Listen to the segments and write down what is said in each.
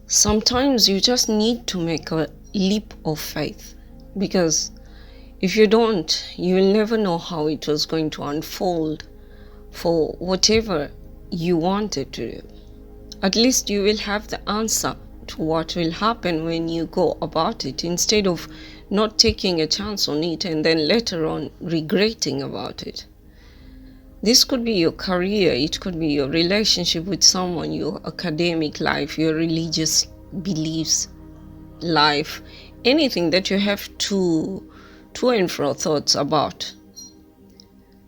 Sometimes you just need to make a leap of faith, because if you don't, you will never know how it was going to unfold for whatever you wanted to do. At least you will have the answer to what will happen when you go about it, instead of not taking a chance on it and then later on regretting about it. This could be your career, it could be your relationship with someone, your academic life, your religious beliefs, life, anything that you have to and fro thoughts about.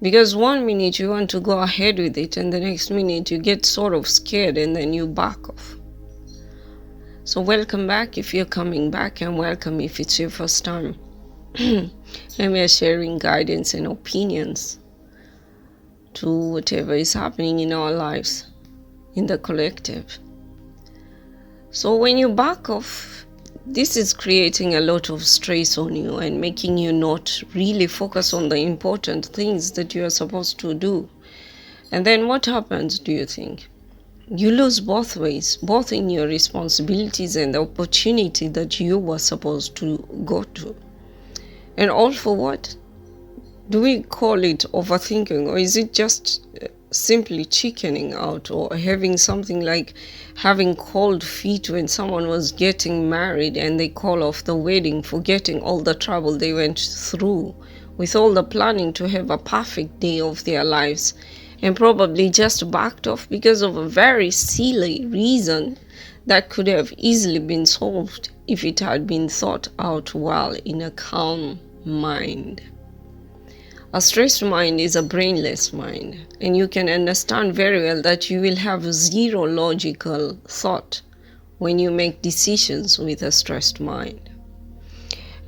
Because one minute you want to go ahead with it, and the next minute you get sort of scared and then you back off. So welcome back if you're coming back, and welcome if it's your first time. And we are sharing guidance and opinions to whatever is happening in our lives, in the collective. So when you back off, this is creating a lot of stress on you and making you not really focus on the important things that you are supposed to do. And then what happens, do you think? You lose both ways, both in your responsibilities and the opportunity that you were supposed to go to. And all for what? Do we call it overthinking, or is it just simply chickening out, or having something like having cold feet when someone was getting married and they call off the wedding, forgetting all the trouble they went through with all the planning to have a perfect day of their lives, and probably just backed off because of a very silly reason that could have easily been solved if it had been thought out well in a calm mind. A stressed mind is a brainless mind, and you can understand very well that you will have zero logical thought when you make decisions with a stressed mind.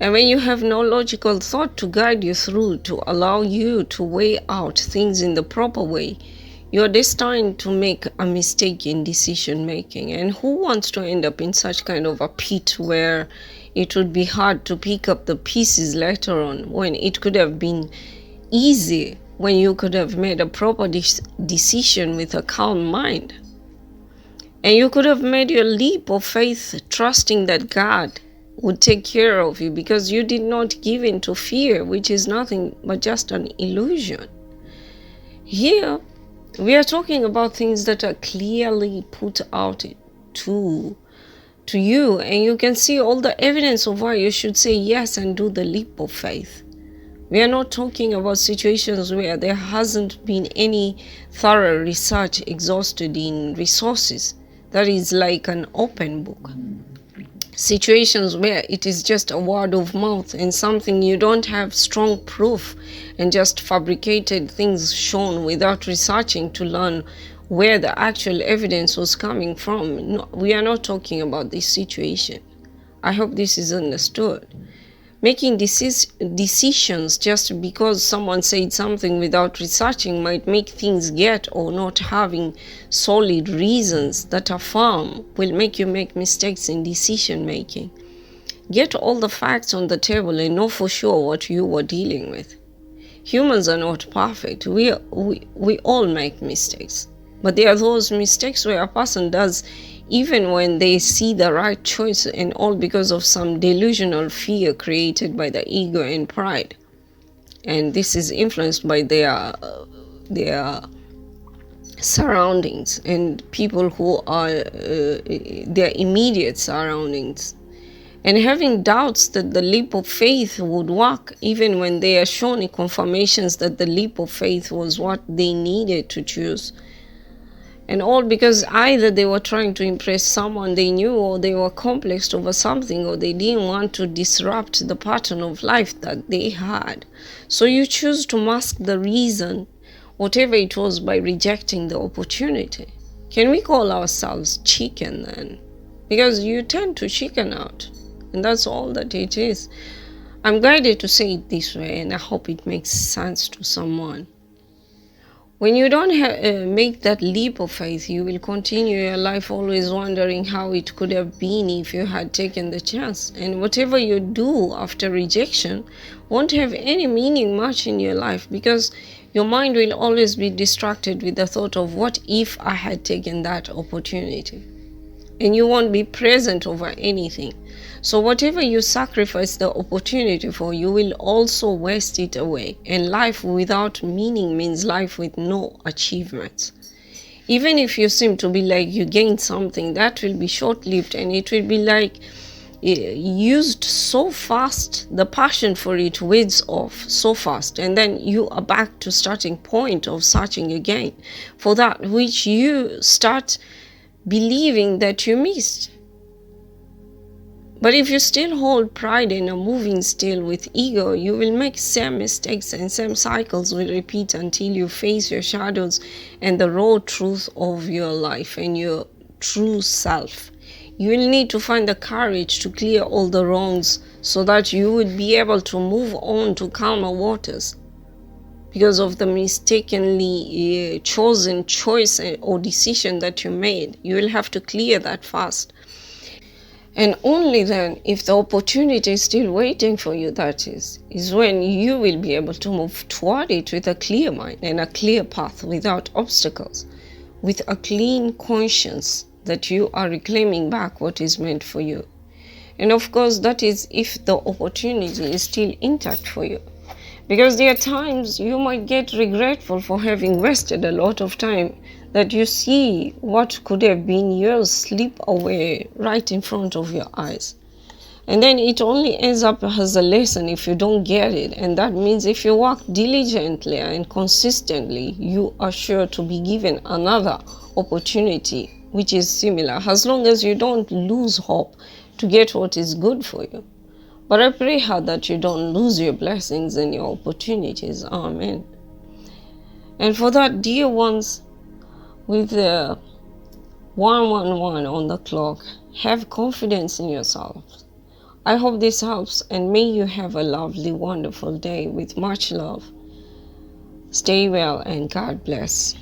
And when you have no logical thought to guide you through, to allow you to weigh out things in the proper way, you are destined to make a mistake in decision making. And who wants to end up in such kind of a pit where it would be hard to pick up the pieces later on, when it could have been easy, when you could have made a proper decision with a calm mind? And you could have made your leap of faith, trusting that God would take care of you, because you did not give in to fear, which is nothing but just an illusion. Here, we are talking about things that are clearly put out to you, and you can see all the evidence of why you should say yes and do the leap of faith. We are not talking about situations where there hasn't been any thorough research exhausted in resources. That is like an open book. Situations where it is just a word of mouth and something you don't have strong proof, and just fabricated things shown without researching to learn where the actual evidence was coming from. No, we are not talking about this situation. I hope this is understood. Making decisions just because someone said something without researching might make things get, or not having solid reasons that are firm will make you make mistakes in decision making. Get all the facts on the table and know for sure what you were dealing with. Humans are not perfect. We all make mistakes. But there are those mistakes where a person does even when they see the right choice, and all because of some delusional fear created by the ego and pride. And this is influenced by their surroundings and people who are their immediate surroundings. And having doubts that the leap of faith would work, even when they are shown confirmations that the leap of faith was what they needed to choose. And all because either they were trying to impress someone they knew, or they were complexed over something, or they didn't want to disrupt the pattern of life that they had. So you choose to mask the reason, whatever it was, by rejecting the opportunity. Can we call ourselves chicken then? Because you tend to chicken out, and that's all that it is. I'm guided to say it this way, and I hope it makes sense to someone. When you don't make that leap of faith, you will continue your life always wondering how it could have been if you had taken the chance. And whatever you do after rejection won't have any meaning much in your life, because Your mind will always be distracted with the thought of what if I had taken that opportunity. And you won't be present over anything. So whatever you sacrifice the opportunity for, you will also waste it away. And life without meaning means life with no achievements. Even if you seem to be like you gained something, that will be short-lived, and it will be like used so fast, the passion for it wears off so fast, and then you are back to starting point of searching again for that which you start believing that you missed. But if you still hold pride in a moving still with ego, you will make same mistakes and same cycles will repeat until you face your shadows and the raw truth of your life and your true self. You will need to find the courage to clear all the wrongs so that you would be able to move on to calmer waters. Because of the mistakenly chosen choice or decision that you made, you will have to clear that fast. And only then, if the opportunity is still waiting for you, that is when you will be able to move toward it with a clear mind and a clear path without obstacles, with a clean conscience that you are reclaiming back what is meant for you. And of course, that is if the opportunity is still intact for you. Because there are times you might get regretful for having wasted a lot of time, that you see what could have been years slip away right in front of your eyes. And then it only ends up as a lesson if you don't get it. And that means if you work diligently and consistently, you are sure to be given another opportunity which is similar, as long as you don't lose hope to get what is good for you. But I pray hard that you don't lose your blessings and your opportunities. Amen. And for that, dear ones, with the 111 on the clock, have confidence in yourself. I hope this helps, and may you have a lovely, wonderful day with much love. Stay well and God bless.